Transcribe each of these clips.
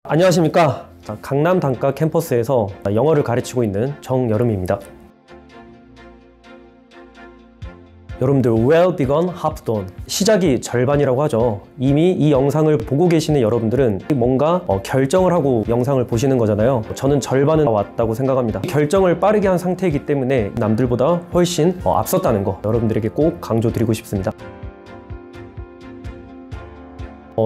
안녕하십니까. 강남 단과 캠퍼스에서 영어를 가르치고 있는 정여름입니다. 여러분들 well begun, half done. 시작이 절반이라고 하죠. 이미 이 영상을 보고 계시는 여러분들은 뭔가 결정을 하고 영상을 보시는 거잖아요. 저는 절반은 왔다고 생각합니다. 결정을 빠르게 한 상태이기 때문에 남들보다 훨씬 앞섰다는 거 여러분들에게 꼭 강조드리고 싶습니다.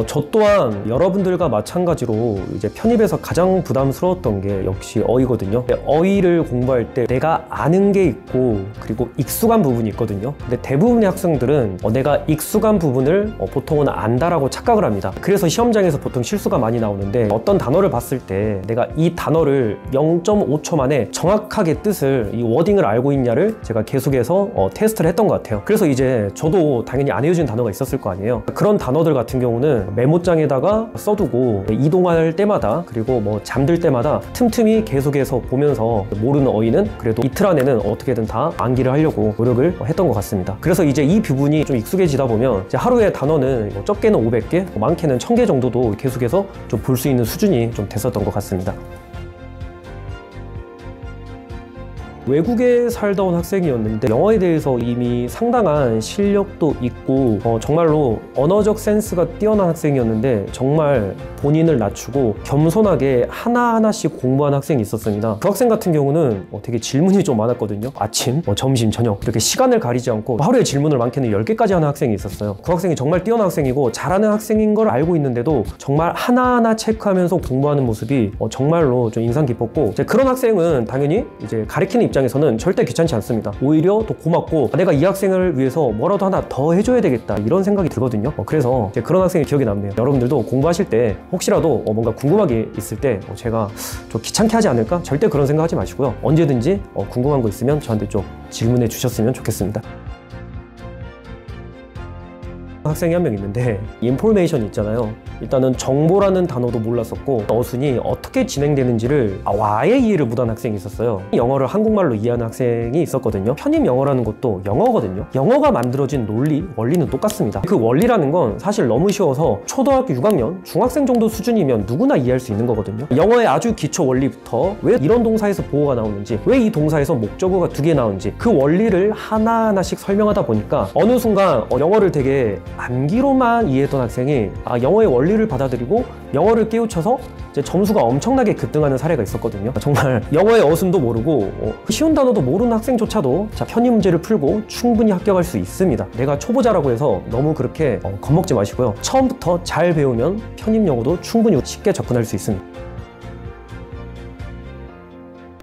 저 또한 여러분들과 마찬가지로 이제 편입에서 가장 부담스러웠던 게 역시 어휘거든요. 어휘를 공부할 때 내가 아는 게 있고 그리고 익숙한 부분이 있거든요. 근데 대부분의 학생들은 내가 익숙한 부분을 보통은 안다라고 착각을 합니다. 그래서 시험장에서 보통 실수가 많이 나오는데 어떤 단어를 봤을 때 내가 이 단어를 0.5초 만에 정확하게 뜻을 이 워딩을 알고 있냐를 제가 계속해서 테스트를 했던 것 같아요. 그래서 이제 저도 당연히 안 외워진 단어가 있었을 거 아니에요. 그런 단어들 같은 경우는 메모장에다가 써두고 이동할 때마다 그리고 잠들 때마다 틈틈이 계속해서 보면서 모르는 어휘는 그래도 이틀 안에는 어떻게든 다 암기를 하려고 노력을 했던 것 같습니다. 그래서 이제 이 부분이 좀 익숙해지다 보면 이제 하루에 단어는 적게는 500개, 많게는 1000개 정도도 계속해서 좀 볼 수 있는 수준이 좀 됐었던 것 같습니다. 외국에 살다 온 학생이었는데 영어에 대해서 이미 상당한 실력도 있고 정말로 언어적 센스가 뛰어난 학생이었는데 정말 본인을 낮추고 겸손하게 하나하나씩 공부한 학생이 있었습니다. 그 학생 같은 경우는 되게 질문이 좀 많았거든요. 아침, 점심, 저녁 이렇게 시간을 가리지 않고 하루에 질문을 많게는 10개까지 하는 학생이 있었어요. 그 학생이 정말 뛰어난 학생이고 잘하는 학생인 걸 알고 있는데도 정말 하나하나 체크하면서 공부하는 모습이 정말로 좀 인상 깊었고 그런 학생은 당연히 이제 가르치는 입장에서는 절대 귀찮지 않습니다. 오히려 더 고맙고 내가 이 학생을 위해서 뭐라도 하나 더 해줘야 되겠다 이런 생각이 들거든요. 그래서 이제 그런 학생이 기억이 남네요. 여러분들도 공부하실 때 혹시라도 뭔가 궁금한 게 있을 때 제가 좀 귀찮게 하지 않을까? 절대 그런 생각하지 마시고요. 언제든지 궁금한 거 있으면 저한테 좀 질문해 주셨으면 좋겠습니다. 학생이 한 명 있는데 인포메이션 있잖아요. 일단은 정보라는 단어도 몰랐었고 어순이 어떻게 진행되는지를 아예 이해를 못한 학생이 있었어요. 영어를 한국말로 이해하는 학생이 있었거든요. 편입 영어라는 것도 영어거든요. 영어가 만들어진 논리, 원리는 똑같습니다. 그 원리라는 건 사실 너무 쉬워서 초등학교 6학년, 중학생 정도 수준이면 누구나 이해할 수 있는 거거든요. 영어의 아주 기초 원리부터 왜 이런 동사에서 보어가 나오는지, 왜 이 동사에서 목적어가 2개 나오는지 그 원리를 하나하나씩 설명하다 보니까 어느 순간 영어를 되게 암기로만 이해했던 학생이 영어의 원리를 받아들이고 영어를 깨우쳐서 이제 점수가 엄청나게 급등하는 사례가 있었거든요. 정말 영어의 어순도 모르고 쉬운 단어도 모르는 학생조차도 편입 문제를 풀고 충분히 합격할 수 있습니다. 내가 초보자라고 해서 너무 그렇게 겁먹지 마시고요. 처음부터 잘 배우면 편입 영어도 충분히 쉽게 접근할 수 있습니다.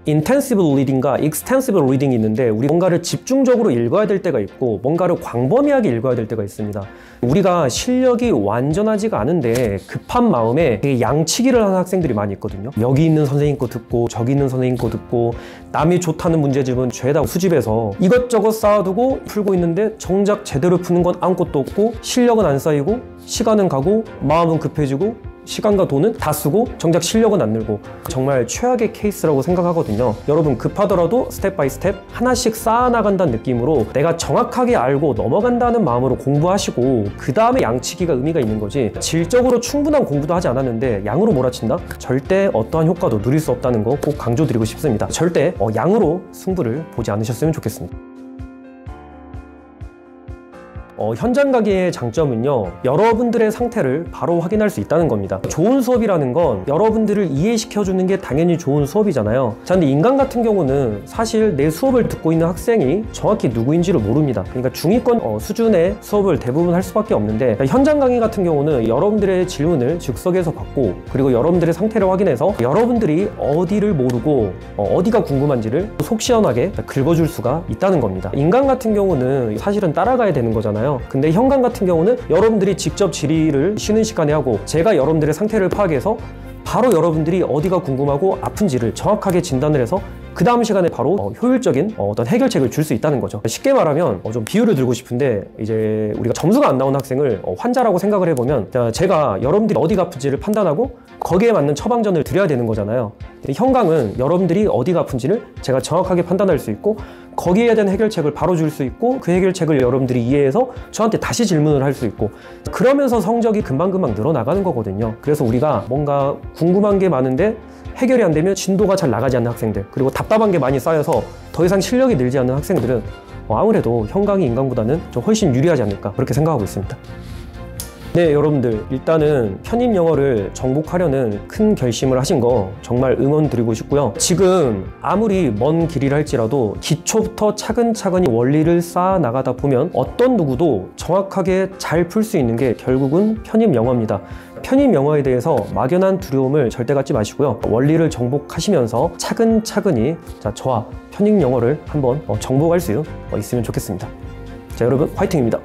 인텐시브 리딩과 익스텐시브 리딩이 있는데 우리 뭔가를 집중적으로 읽어야 될 때가 있고 뭔가를 광범위하게 읽어야 될 때가 있습니다. 우리가 실력이 완전하지가 않은데 급한 마음에 되게 양치기를 하는 학생들이 많이 있거든요. 여기 있는 선생님 거 듣고 저기 있는 선생님 거 듣고 남이 좋다는 문제집은 죄다 수집해서 이것저것 쌓아두고 풀고 있는데 정작 제대로 푸는 건 아무것도 없고 실력은 안 쌓이고 시간은 가고 마음은 급해지고 시간과 돈은 다 쓰고 정작 실력은 안 늘고 정말 최악의 케이스라고 생각하거든요. 여러분 급하더라도 스텝 바이 스텝 하나씩 쌓아나간다는 느낌으로 내가 정확하게 알고 넘어간다는 마음으로 공부하시고 그 다음에 양치기가 의미가 있는 거지 질적으로 충분한 공부도 하지 않았는데 양으로 몰아친다? 절대 어떠한 효과도 누릴 수 없다는 거 꼭 강조드리고 싶습니다. 절대 양으로 승부를 보지 않으셨으면 좋겠습니다. 현장 강의의 장점은요, 여러분들의 상태를 바로 확인할 수 있다는 겁니다. 좋은 수업이라는 건 여러분들을 이해시켜주는 게 당연히 좋은 수업이잖아요. 자, 근데 인강 같은 경우는 사실 내 수업을 듣고 있는 학생이 정확히 누구인지를 모릅니다. 그러니까 중위권 수준의 수업을 대부분 할 수밖에 없는데 현장 강의 같은 경우는 여러분들의 질문을 즉석에서 받고 그리고 여러분들의 상태를 확인해서 여러분들이 어디를 모르고 어디가 궁금한지를 속 시원하게 긁어줄 수가 있다는 겁니다. 인강 같은 경우는 사실은 따라가야 되는 거잖아요. 근데 현강 같은 경우는 여러분들이 직접 질의를 쉬는 시간에 하고 제가 여러분들의 상태를 파악해서 바로 여러분들이 어디가 궁금하고 아픈지를 정확하게 진단을 해서 그 다음 시간에 바로 효율적인 어떤 해결책을 줄 수 있다는 거죠. 쉽게 말하면 좀 비유를 들고 싶은데 이제 우리가 점수가 안 나온 학생을 환자라고 생각을 해보면 제가 여러분들이 어디가 아픈지를 판단하고 거기에 맞는 처방전을 드려야 되는 거잖아요. 형광은 여러분들이 어디가 아픈지를 제가 정확하게 판단할 수 있고 거기에 대한 해결책을 바로 줄 수 있고 그 해결책을 여러분들이 이해해서 저한테 다시 질문을 할 수 있고 그러면서 성적이 금방금방 늘어나가는 거거든요. 그래서 우리가 뭔가 궁금한 게 많은데 해결이 안 되면 진도가 잘 나가지 않는 학생들, 그리고 답답한 게 많이 쌓여서 더 이상 실력이 늘지 않는 학생들은 아무래도 형광이 인강보다는 좀 훨씬 유리하지 않을까 그렇게 생각하고 있습니다. 네, 여러분들 일단은 편입 영어를 정복하려는 큰 결심을 하신 거 정말 응원 드리고 싶고요. 지금 아무리 먼 길이라 할지라도 기초부터 차근차근히 원리를 쌓아 나가다 보면 어떤 누구도 정확하게 잘 풀 수 있는 게 결국은 편입 영어입니다. 편입 영어에 대해서 막연한 두려움을 절대 갖지 마시고요. 원리를 정복하시면서 차근차근히 저와 편입 영어를 한번 정복할 수 있으면 좋겠습니다. 자, 여러분 화이팅입니다.